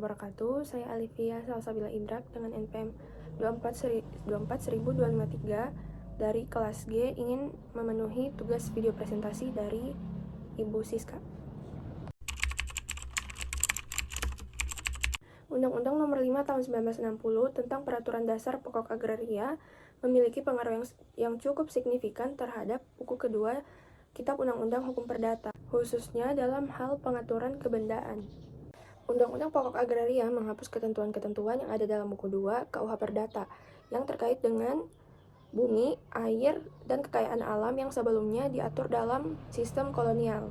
wabarakatuh. Saya Alivia Salsabila Indrak dengan NPM 2415253 dari kelas G ingin memenuhi tugas video presentasi dari Ibu Siska. Undang-Undang Nomor 5 Tahun 1960 tentang Peraturan Dasar Pokok Agraria memiliki pengaruh yang cukup signifikan terhadap buku kedua Kitab Undang-Undang Hukum Perdata, khususnya dalam hal pengaturan kebendaan. Undang-Undang Pokok Agraria menghapus ketentuan-ketentuan yang ada dalam buku 2 KUH Perdata yang terkait dengan bumi, air, dan kekayaan alam yang sebelumnya diatur dalam sistem kolonial.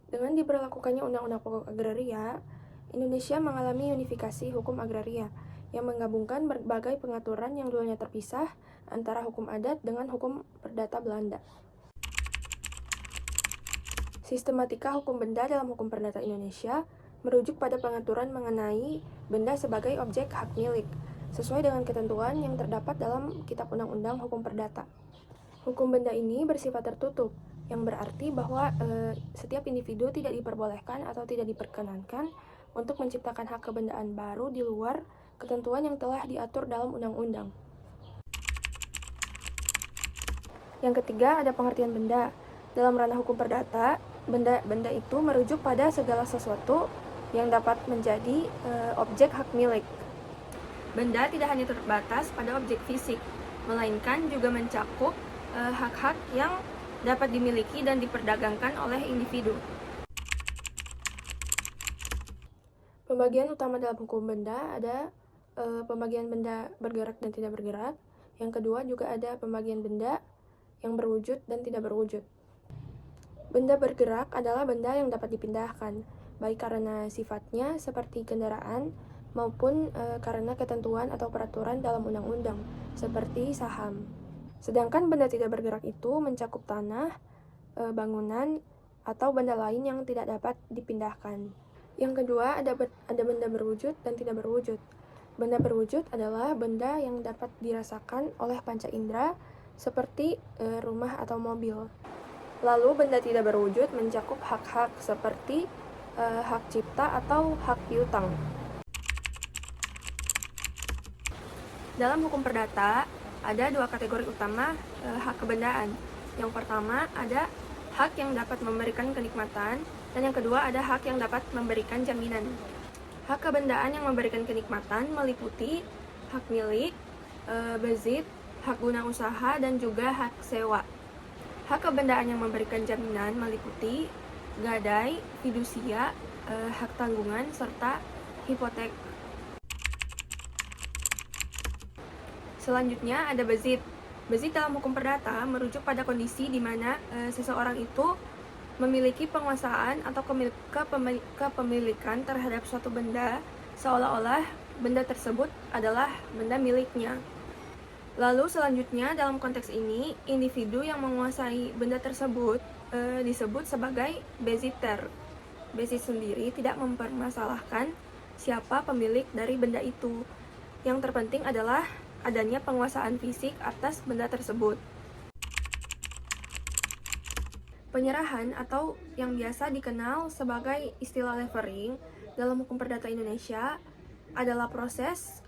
Dengan diberlakukannya Undang-Undang Pokok Agraria, Indonesia mengalami unifikasi hukum agraria yang menggabungkan berbagai pengaturan yang dulunya terpisah antara hukum adat dengan hukum perdata Belanda. Sistematika hukum benda dalam hukum perdata Indonesia merujuk pada pengaturan mengenai benda sebagai objek hak milik, sesuai dengan ketentuan yang terdapat dalam Kitab Undang-Undang Hukum Perdata. Hukum benda ini bersifat tertutup, yang berarti bahwa setiap individu tidak diperbolehkan atau tidak diperkenankan untuk menciptakan hak kebendaan baru di luar ketentuan yang telah diatur dalam undang-undang. Yang ketiga, ada pengertian benda. Dalam ranah hukum perdata, benda itu merujuk pada segala sesuatu yang dapat menjadi objek hak milik. Benda tidak hanya terbatas pada objek fisik, melainkan juga mencakup hak-hak yang dapat dimiliki dan diperdagangkan oleh individu. Pembagian utama dalam hukum benda ada pembagian benda bergerak dan tidak bergerak. Yang kedua juga ada pembagian benda yang berwujud dan tidak berwujud. Benda bergerak adalah benda yang dapat dipindahkan, baik karena sifatnya seperti kendaraan maupun karena ketentuan atau peraturan dalam undang-undang, seperti saham. Sedangkan benda tidak bergerak itu mencakup tanah, bangunan, atau benda lain yang tidak dapat dipindahkan. Yang kedua, ada benda berwujud dan tidak berwujud. Benda berwujud adalah benda yang dapat dirasakan oleh panca indera, seperti rumah atau mobil. Lalu benda tidak berwujud mencakup hak-hak seperti hak cipta atau hak piutang. Dalam hukum perdata, ada dua kategori utama hak kebendaan. Yang pertama ada hak yang dapat memberikan kenikmatan, dan yang kedua ada hak yang dapat memberikan jaminan. Hak kebendaan yang memberikan kenikmatan meliputi hak milik, bezit, hak guna usaha, dan juga hak sewa. Hak kebendaan yang memberikan jaminan meliputi gadai, fidusia, hak tanggungan, serta hipotek. Selanjutnya ada bezit. Bezit dalam hukum perdata merujuk pada kondisi di mana seseorang itu memiliki penguasaan atau kepemilikan terhadap suatu benda, seolah-olah benda tersebut adalah benda miliknya. Lalu selanjutnya dalam konteks ini, individu yang menguasai benda tersebut disebut sebagai beziter. Bezit sendiri tidak mempermasalahkan siapa pemilik dari benda itu. Yang terpenting adalah adanya penguasaan fisik atas benda tersebut. Penyerahan atau yang biasa dikenal sebagai istilah levering dalam hukum perdata Indonesia adalah proses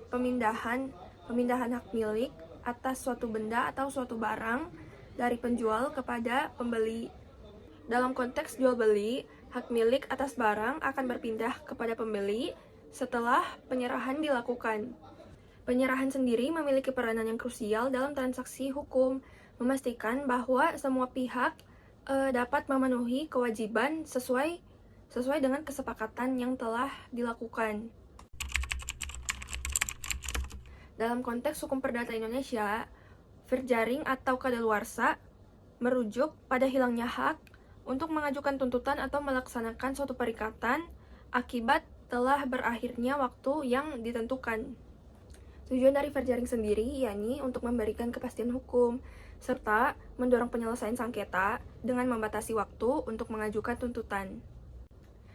pemindahan hak milik atas suatu benda atau suatu barang dari penjual kepada pembeli. Dalam konteks jual beli, hak milik atas barang akan berpindah kepada pembeli setelah penyerahan dilakukan. Penyerahan sendiri memiliki peranan yang krusial dalam transaksi hukum, memastikan bahwa semua pihak dapat memenuhi kewajiban sesuai dengan kesepakatan yang telah dilakukan. Dalam konteks hukum perdata Indonesia, verjaring atau kadaluarsa merujuk pada hilangnya hak untuk mengajukan tuntutan atau melaksanakan suatu perikatan akibat telah berakhirnya waktu yang ditentukan. Tujuan dari verjaring sendiri yakni untuk memberikan kepastian hukum, serta mendorong penyelesaian sengketa dengan membatasi waktu untuk mengajukan tuntutan.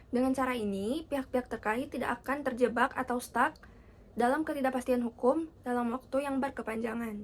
Dengan cara ini, pihak-pihak terkait tidak akan terjebak atau stuck dalam ketidakpastian hukum dalam waktu yang berkepanjangan.